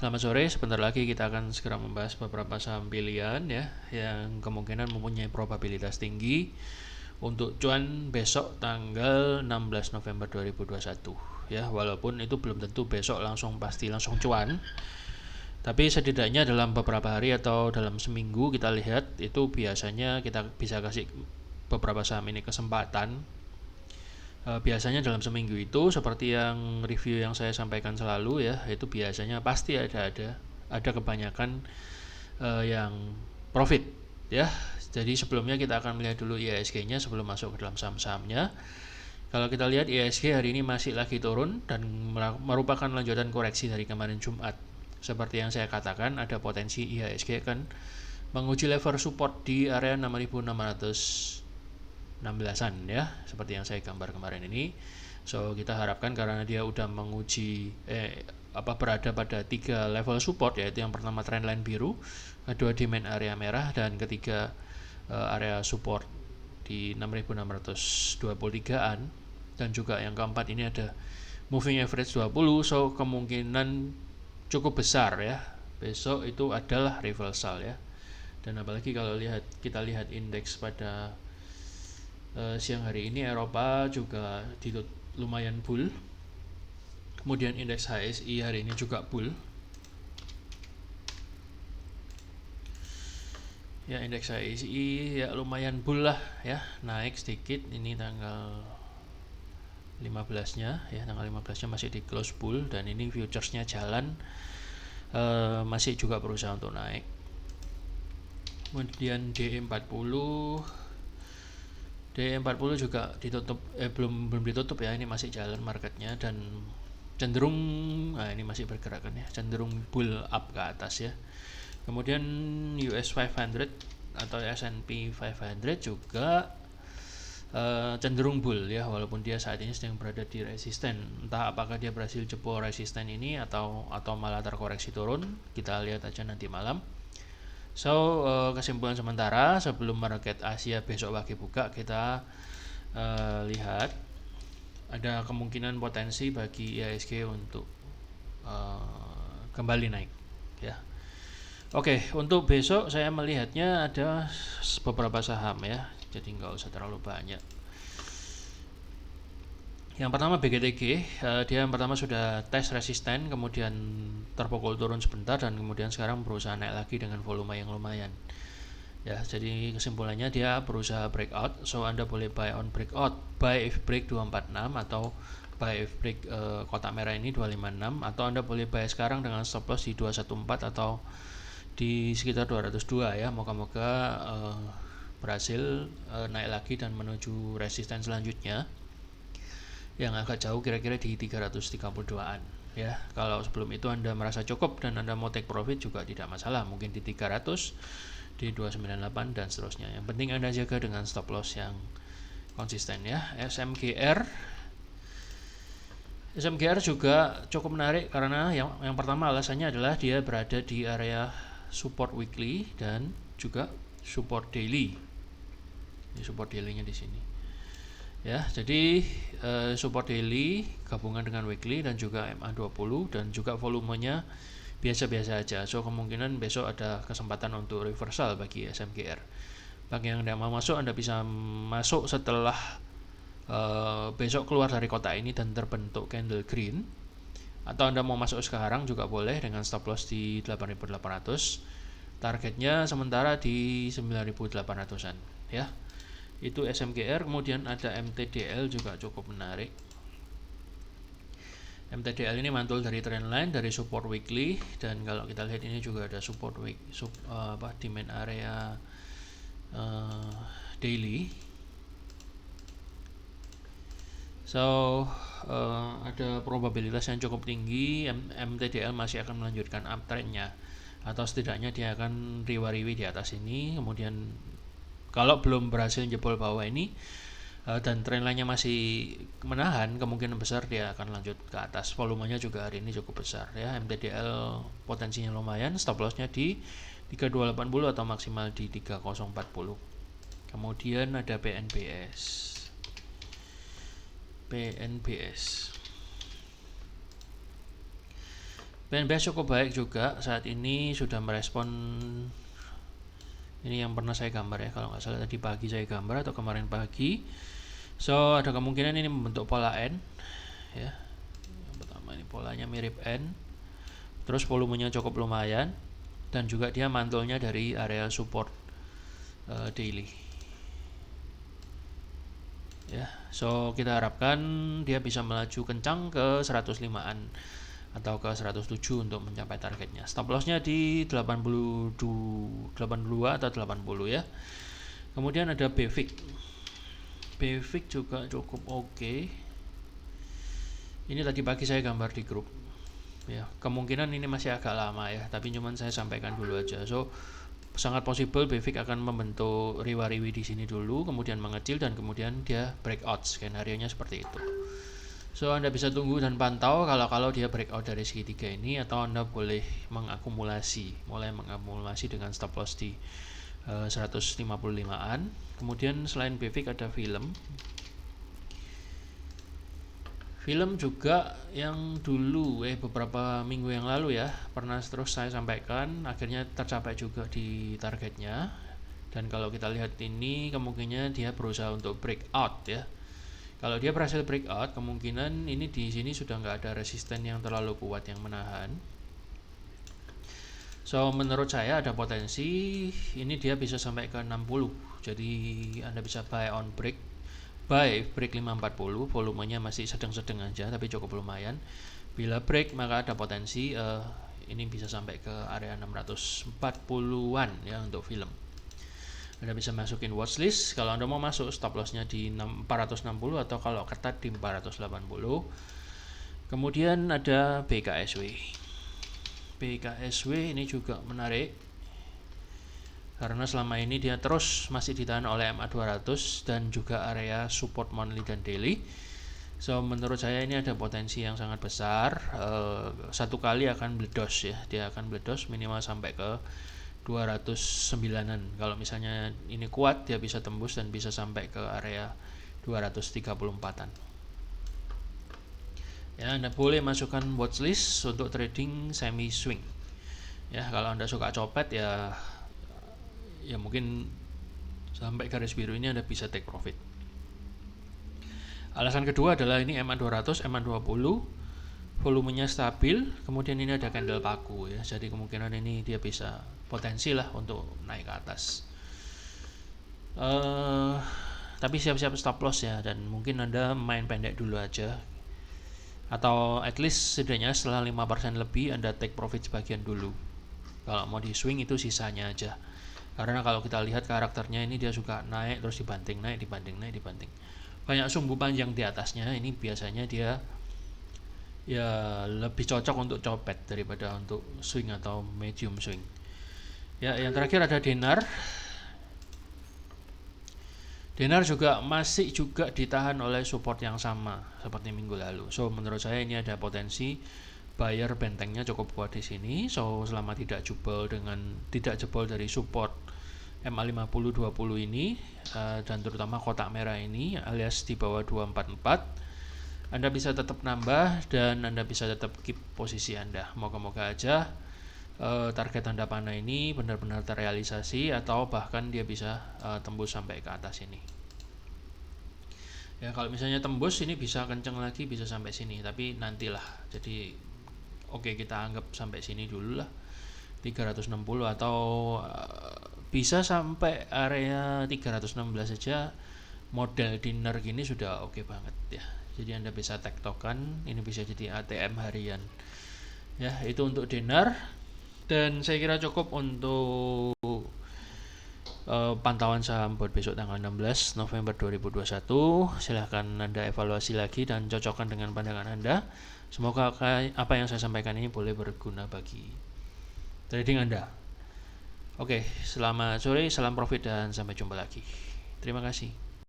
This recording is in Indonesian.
Selamat sore, sebentar lagi kita akan segera membahas beberapa saham pilihan ya yang kemungkinan mempunyai probabilitas tinggi untuk cuan besok tanggal 16 November 2021 ya, walaupun itu belum tentu besok pasti langsung cuan. Tapi setidaknya dalam beberapa hari atau dalam seminggu kita lihat itu biasanya kita bisa kasih beberapa saham ini kesempatan. Biasanya dalam seminggu itu seperti yang review yang saya sampaikan selalu ya, itu biasanya pasti ada kebanyakan yang profit ya. Jadi sebelumnya kita akan melihat dulu IHSG-nya sebelum masuk ke dalam saham-sahamnya. Kalau kita lihat IHSG hari ini masih lagi turun dan merupakan lanjutan koreksi dari kemarin Jumat. Seperti yang saya katakan, ada potensi IHSG akan menguji level support di area 6616-an ya, seperti yang saya gambar kemarin ini. So kita harapkan karena dia udah menguji berada pada 3 level support, yaitu yang pertama trendline biru, kedua demand area merah, dan ketiga area support di 6623-an, dan juga yang keempat ini ada moving average 20. So kemungkinan cukup besar ya besok itu adalah reversal ya. Dan apalagi kalau kita lihat indeks pada siang hari ini, Eropa juga lumayan bull. Kemudian indeks HSI hari ini juga bull. Ya, indeks HSI ya lumayan bull lah ya, naik sedikit. Ini tanggal 15-nya ya, tanggal 15-nya masih di close bull, dan ini futuresnya jalan masih juga berusaha untuk naik. Kemudian DE40 juga ditutup belum ditutup ya, ini masih jalan marketnya, dan cenderung ini masih bergerakan ya, cenderung bull up ke atas ya. Kemudian US 500 atau S&P 500 juga cenderung bull ya, walaupun dia saat ini sedang berada di resisten. Entah apakah dia berhasil jebol resisten ini atau malah terkoreksi turun, kita lihat aja nanti malam. So kesimpulan sementara sebelum market Asia besok pagi buka, kita lihat ada kemungkinan potensi bagi IHSG untuk kembali naik ya. Oke, untuk besok saya melihatnya ada beberapa saham ya, jadi nggak usah terlalu banyak. Yang pertama BGTG, dia yang pertama sudah tes resisten, kemudian terpukul turun sebentar, dan kemudian sekarang berusaha naik lagi dengan volume yang lumayan. Ya, jadi kesimpulannya dia berusaha breakout, so Anda boleh buy on breakout, buy if break 246, atau buy if break kotak merah ini 256, atau Anda boleh buy sekarang dengan stop loss di 214 atau di sekitar 202 ya. Moga-moga berhasil naik lagi dan menuju resisten selanjutnya yang agak jauh, kira-kira di 332-an ya. Kalau sebelum itu Anda merasa cukup dan Anda mau take profit juga tidak masalah, mungkin di 300, di 298 dan seterusnya. Yang penting Anda jaga dengan stop loss yang konsisten ya. SMGR juga cukup menarik karena yang pertama alasannya adalah dia berada di area support weekly dan juga support daily. Ini support daily-nya di sini. Ya, jadi support daily gabungan dengan weekly dan juga MA20, dan juga volumenya biasa-biasa aja. So kemungkinan besok ada kesempatan untuk reversal bagi SMGR. Bagi yang tidak mau masuk, Anda bisa masuk setelah besok keluar dari kotak ini dan terbentuk candle green, atau Anda mau masuk sekarang juga boleh dengan stop loss di 8.800. Targetnya sementara di 9.800-an ya. Itu SMGR. Kemudian ada MTDL juga cukup menarik. MTDL ini mantul dari trendline, dari support weekly, dan kalau kita lihat ini juga ada support demand area daily. So ada probabilitas yang cukup tinggi MTDL masih akan melanjutkan uptrendnya, atau setidaknya dia akan riwa-riwi di atas ini. Kemudian kalau belum berhasil jebol bawah ini dan trendline-nya masih menahan, kemungkinan besar dia akan lanjut ke atas. Volumenya juga hari ini cukup besar ya. MTDL potensinya lumayan, stop loss-nya di 3280 atau maksimal di 3040. Kemudian ada PNBS. BNBS cukup baik juga saat ini, sudah merespon. Ini yang pernah saya gambar ya, kalau nggak salah tadi pagi saya gambar atau kemarin pagi. So ada kemungkinan ini membentuk pola N ya. Yang pertama ini polanya mirip N, terus volumenya cukup lumayan, dan juga dia mantulnya dari area support daily ya. So kita harapkan dia bisa melaju kencang ke 105-an atau ke 107 untuk mencapai targetnya. Stop lossnya di 82 atau 80 ya. Kemudian ada BVIC. BVIC juga cukup oke. Ini tadi pagi saya gambar di grup ya. Kemungkinan ini masih agak lama ya, tapi cuman saya sampaikan dulu aja. So sangat possible BVIC akan membentuk riwa-riwi di sini dulu, kemudian mengecil, dan kemudian dia breakout. Skenario-nya seperti itu. So Anda bisa tunggu dan pantau kalau dia breakout dari segitiga ini, atau Anda boleh mulai mengakumulasi dengan stop loss di 155-an. Kemudian selain BVIC ada film juga yang dulu beberapa minggu yang lalu ya pernah terus saya sampaikan, akhirnya tercapai juga di targetnya. Dan kalau kita lihat ini kemungkinan dia berusaha untuk breakout ya. Kalau dia berhasil breakout, kemungkinan ini di sini sudah nggak ada resisten yang terlalu kuat yang menahan. So menurut saya ada potensi ini dia bisa sampai ke 60. Jadi Anda bisa buy break 540, volumenya masih sedang-sedang aja tapi cukup lumayan. Bila break maka ada potensi ini bisa sampai ke area 640-an ya untuk film. Anda bisa masukin watchlist. Kalau Anda mau masuk, stop lossnya di 460, atau kalau ketat di 480. Kemudian ada BKSW. BKSW ini juga menarik karena selama ini dia terus masih ditahan oleh MA200 dan juga area support monthly dan daily. So menurut saya ini ada potensi yang sangat besar. Satu kali akan meledos ya, dia akan meledos minimal sampai ke 209-an. Kalau misalnya ini kuat, dia bisa tembus dan bisa sampai ke area 234-an. Ya, Anda boleh masukkan watchlist untuk trading semi swing. Ya, kalau Anda suka copet ya mungkin sampai garis biru ini Anda bisa take profit. Alasan kedua adalah ini MA200, MA20, volumenya stabil, kemudian ini ada candle paku ya. Jadi kemungkinan ini dia bisa potensi lah untuk naik ke atas. Tapi siap-siap stop loss ya, dan mungkin Anda main pendek dulu aja, atau at least setidaknya setelah 5% lebih Anda take profit sebagian dulu. Kalau mau di swing itu sisanya aja, karena kalau kita lihat karakternya ini dia suka naik terus dibanting, naik dibanting. Banyak sumbu panjang di atasnya, ini biasanya dia ya lebih cocok untuk copet daripada untuk swing atau medium swing. Ya, yang terakhir ada Denar. Denar juga masih ditahan oleh support yang sama seperti minggu lalu. So menurut saya ini ada potensi buyer bentengnya cukup kuat di sini. So selama tidak jebol dari support MA50 20 ini dan terutama kotak merah ini alias di bawah 244, Anda bisa tetap nambah dan Anda bisa tetap keep posisi Anda. Moga-moga aja target Anda panah ini benar-benar terrealisasi, atau bahkan dia bisa tembus sampai ke atas ini. Ya, kalau misalnya tembus ini bisa kenceng lagi, bisa sampai sini, tapi nantilah. Jadi oke, kita anggap sampai sini dulu lah, 360, atau bisa sampai area 316 saja. Model dinner gini sudah oke banget ya. Jadi Anda bisa tektokan, ini bisa jadi ATM harian. Ya, itu untuk dinner. Dan saya kira cukup untuk pantauan saham buat besok tanggal 16 November 2021. Silahkan Anda evaluasi lagi dan cocokkan dengan pandangan Anda. Semoga apa yang saya sampaikan ini boleh berguna bagi trading Anda. Oke, selamat sore, salam profit dan sampai jumpa lagi. Terima kasih.